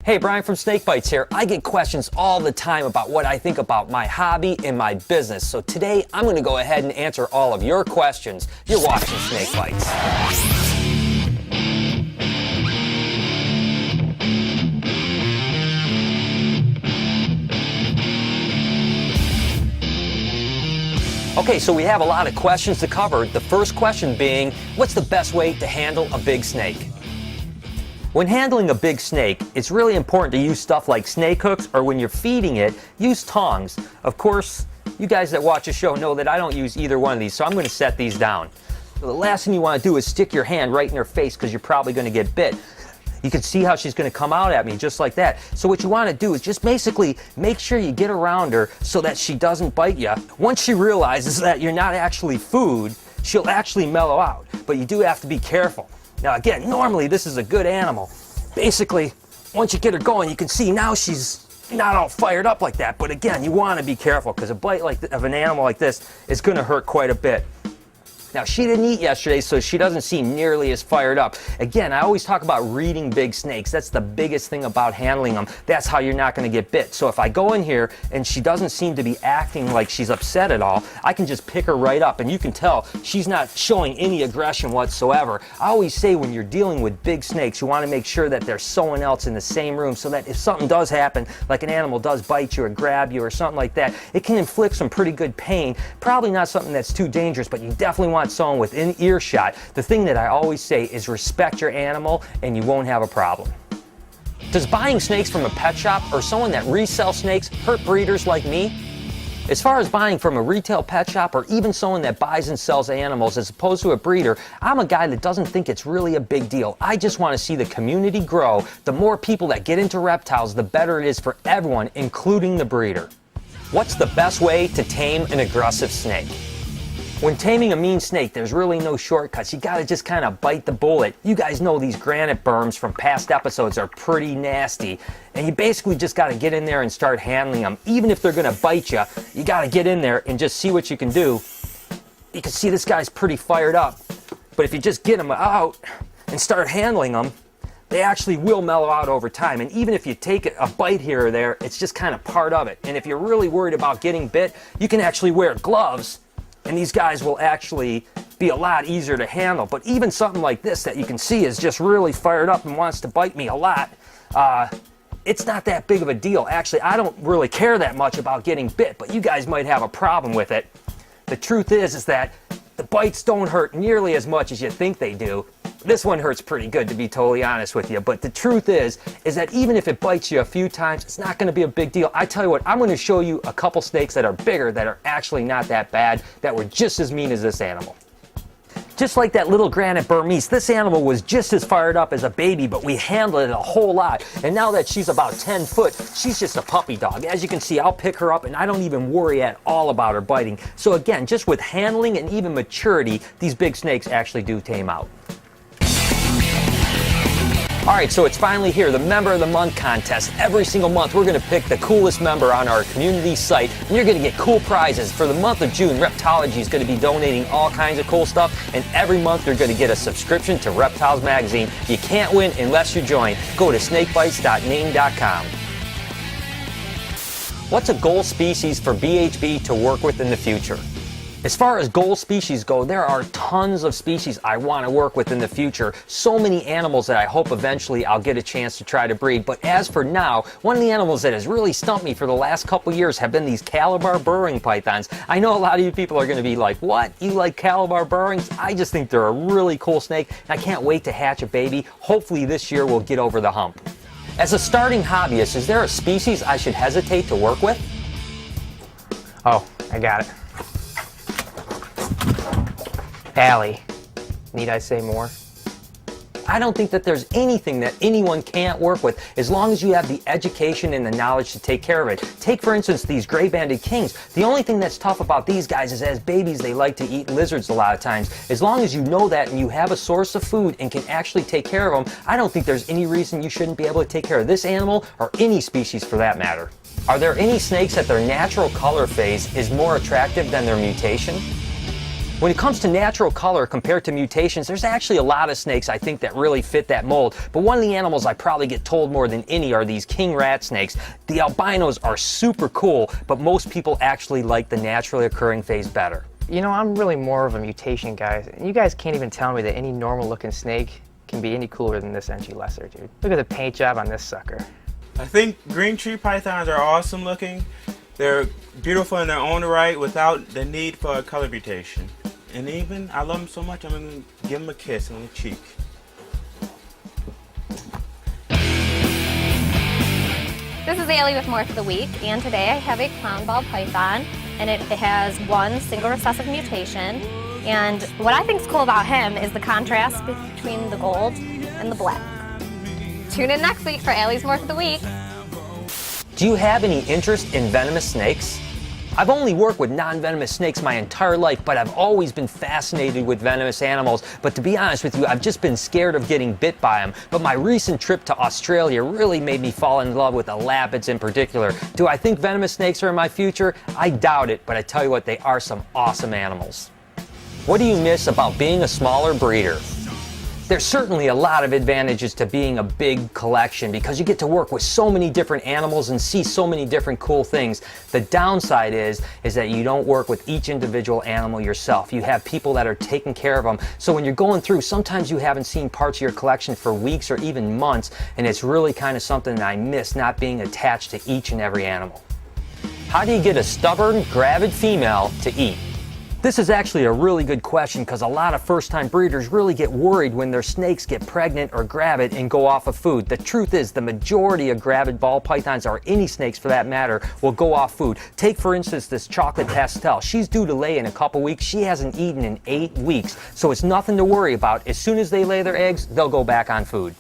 Hey, Brian from Snake Bytes here. I get questions all the time about what I think about my hobby and my business. So today I'm going to go ahead and answer all of your questions. You're watching Snake Bytes. Okay, so we have a lot of questions to cover. The first question being, what's the best way to handle a big snake? When handling a big snake, it's really important to use stuff like snake hooks, or when you're feeding it, use tongs. Of course, you guys that watch the show know that I don't use either one of these, so I'm going to set these down. The last thing you want to do is stick your hand right in her face because you're probably going to get bit. You can see how she's going to come out at me just like that. So what you want to do is just basically make sure you get around her so that she doesn't bite you. Once she realizes that you're not actually food, she'll actually mellow out, but you do have to be careful. Now again, normally this is a good animal. Basically, once you get her going, you can see now she's not all fired up like that. But again, you want to be careful because a bite of an animal like this is going to hurt quite a bit. Now, she didn't eat yesterday, so she doesn't seem nearly as fired up. Again, I always talk about reading big snakes. That's the biggest thing about handling them. That's how you're not going to get bit. So if I go in here and she doesn't seem to be acting like she's upset at all, I can just pick her right up, and you can tell she's not showing any aggression whatsoever. I always say when you're dealing with big snakes, you want to make sure that there's someone else in the same room so that if something does happen, like an animal does bite you or grab you or something like that, it can inflict some pretty good pain. Probably not something that's too dangerous, but you definitely want someone within earshot. The thing that I always say is respect your animal and you won't have a problem. Does buying snakes from a pet shop or someone that resells snakes hurt breeders like me? As far as buying from a retail pet shop or even someone that buys and sells animals as opposed to a breeder, I'm a guy that doesn't think it's really a big deal. I just want to see the community grow. The more people that get into reptiles, the better it is for everyone, including the breeder. What's the best way to tame an aggressive snake? When taming a mean snake, there's really no shortcuts. You gotta just kind of bite the bullet. You guys know these granite berms from past episodes are pretty nasty. And you basically just gotta get in there and start handling them. Even if they're gonna bite you, you gotta get in there and just see what you can do. You can see this guy's pretty fired up. But if you just get them out and start handling them, they actually will mellow out over time. And even if you take a bite here or there, it's just kind of part of it. And if you're really worried about getting bit, you can actually wear gloves. And these guys will actually be a lot easier to handle. But even something like this that you can see is just really fired up and wants to bite me a lot, it's not that big of a deal. Actually, I don't really care that much about getting bit, but you guys might have a problem with it. The truth is that the bites don't hurt nearly as much as you think they do. This one hurts pretty good, to be totally honest with you. But the truth is that even if it bites you a few times, it's not going to be a big deal. I tell you what, I'm going to show you a couple snakes that are bigger, that are actually not that bad, that were just as mean as this animal. Just like that little granite Burmese, this animal was just as fired up as a baby, but we handled it a whole lot. And now that she's about 10 foot, she's just a puppy dog. As you can see, I'll pick her up and I don't even worry at all about her biting. So again, just with handling and even maturity, these big snakes actually do tame out. Alright, so it's finally here, the Member of the Month contest. Every single month we're going to pick the coolest member on our community site, and you're going to get cool prizes. For the month of June, Reptology is going to be donating all kinds of cool stuff, and every month you're going to get a subscription to Reptiles Magazine. You can't win unless you join. Go to snakebytes.name.com. What's a goal species for BHB to work with in the future? As far as goal species go, there are tons of species I want to work with in the future. So many animals that I hope eventually I'll get a chance to try to breed. But as for now, one of the animals that has really stumped me for the last couple years have been these Calabar burrowing pythons. I know a lot of you people are going to be like, what? You like Calabar burrowings? I just think they're a really cool snake, and I can't wait to hatch a baby. Hopefully this year we'll get over the hump. As a starting hobbyist, is there a species I should hesitate to work with? Oh, I got it. Allie. Need I say more? I don't think that there's anything that anyone can't work with as long as you have the education and the knowledge to take care of it. Take, for instance, these gray-banded kings. The only thing that's tough about these guys is as babies, they like to eat lizards a lot of times. As long as you know that and you have a source of food and can actually take care of them, I don't think there's any reason you shouldn't be able to take care of this animal or any species for that matter. Are there any snakes that their natural color phase is more attractive than their mutation? When it comes to natural color compared to mutations, there's actually a lot of snakes I think that really fit that mold. But one of the animals I probably get told more than any are these king rat snakes. The albinos are super cool, but most people actually like the naturally occurring phase better. You know, I'm really more of a mutation guy. You guys can't even tell me that any normal looking snake can be any cooler than this NG Lesser, dude. Look at the paint job on this sucker. I think green tree pythons are awesome looking. They're beautiful in their own right without the need for a color mutation. And even, I love them so much, I'm going to give them a kiss on the cheek. This is Allie with More for the Week, and today I have a clown ball python, and it has one single recessive mutation. And what I think is cool about him is the contrast between the gold and the black. Tune in next week for Allie's More for the Week. Do you have any interest in venomous snakes? I've only worked with non-venomous snakes my entire life, but I've always been fascinated with venomous animals. But to be honest with you, I've just been scared of getting bit by them. But my recent trip to Australia really made me fall in love with the lapids in particular. Do I think venomous snakes are in my future? I doubt it, but I tell you what, they are some awesome animals. What do you miss about being a smaller breeder? There's certainly a lot of advantages to being a big collection because you get to work with so many different animals and see so many different cool things. The downside is that you don't work with each individual animal yourself. You have people that are taking care of them. So when you're going through, sometimes you haven't seen parts of your collection for weeks or even months, and it's really kind of something that I miss, not being attached to each and every animal. How do you get a stubborn, gravid female to eat? This is actually a really good question because a lot of first-time breeders really get worried when their snakes get pregnant or gravid and go off of food. The truth is the majority of gravid ball pythons, or any snakes for that matter, will go off food. Take for instance this chocolate pastel. She's due to lay in a couple weeks. She hasn't eaten in 8 weeks, so it's nothing to worry about. As soon as they lay their eggs, they'll go back on food.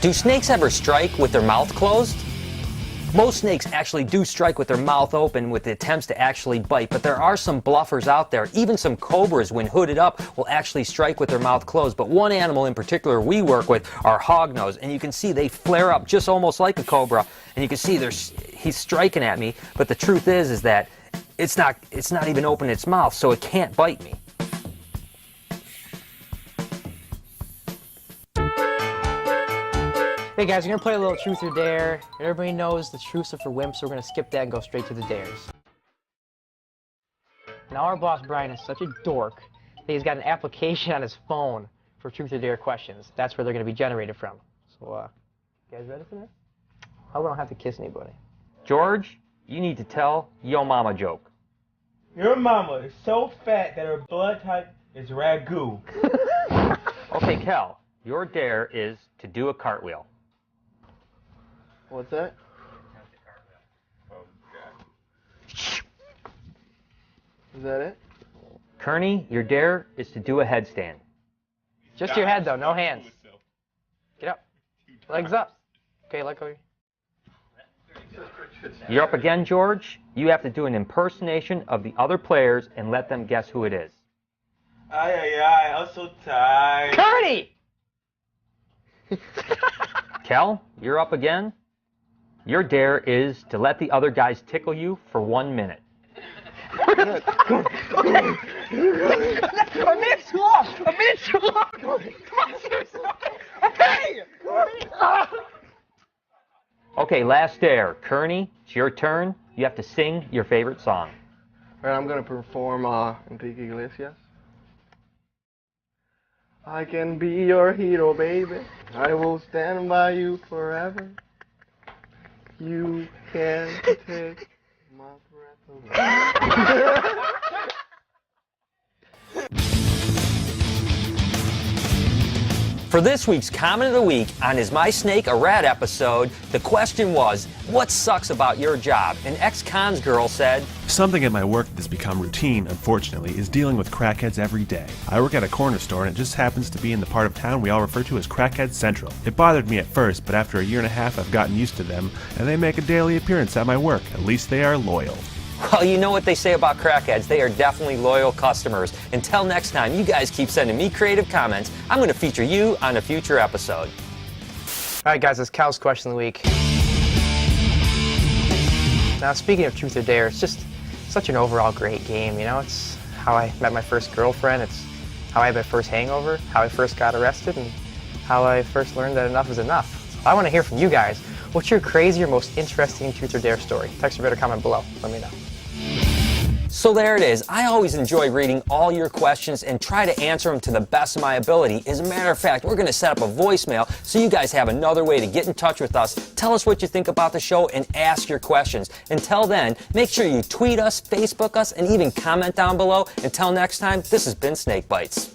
Do snakes ever strike with their mouth closed? Most snakes actually do strike with their mouth open with the attempts to actually bite, but there are some bluffers out there. Even some cobras, when hooded up, will actually strike with their mouth closed. But one animal in particular we work with are hognose, and you can see they flare up just almost like a cobra. And you can see he's striking at me, but the truth is that it's not even open its mouth, so it can't bite me. Hey guys, we're gonna play a little truth or dare. Everybody knows the truths are for wimps, so we're gonna skip that and go straight to the dares. Now our boss Brian is such a dork that he's got an application on his phone for truth or dare questions. That's where they're gonna be generated from. So, you guys ready for this? I hope I don't have to kiss anybody. George, you need to tell yo mama joke. Your mama is so fat that her blood type is ragu. Okay, Kel, your dare is to do a cartwheel. What's that? Is that it? Kearney, your dare is to do a headstand. Just your head though, no hands. Get up. Legs up. Okay, let go. You're up again, George. You have to do an impersonation of the other players and let them guess who it is. Ay, I'm so tired. Kearney! Kel, you're up again. Your dare is to let the other guys tickle you for 1 minute. A minute's too long! A minute's too long! Come on, seriously! Okay! Okay, last dare. Kearney, it's your turn. You have to sing your favorite song. Alright, I'm gonna perform Enrique Iglesias. I can be your hero, baby. I will stand by you forever. You can take my breath away. For this week's Comment of the Week on Is My Snake a Rat episode, the question was, what sucks about your job? And ex-cons girl said, something at my work that has become routine, unfortunately, is dealing with crackheads every day. I work at a corner store and it just happens to be in the part of town we all refer to as Crackhead Central. It bothered me at first, but after a year and a half I've gotten used to them, and they make a daily appearance at my work. At least they are loyal. well, you know what they say about crackheads. They are definitely loyal customers. Until next time, you guys keep sending me creative comments. I'm going to feature you on a future episode. Alright guys, it's Cal's question of the week. Now speaking of truth or dare, it's just such an overall great game, you know? It's how I met my first girlfriend. It's how I had my first hangover, how I first got arrested, and how I first learned that enough is enough. I want to hear from you guys. What's your crazy or most interesting Truth or Dare story? Text or better comment below. Let me know. So there it is. I always enjoy reading all your questions and try to answer them to the best of my ability. As a matter of fact, we're going to set up a voicemail so you guys have another way to get in touch with us. Tell us what you think about the show and ask your questions. Until then, make sure you tweet us, Facebook us, and even comment down below. Until next time, this has been Snake Bytes.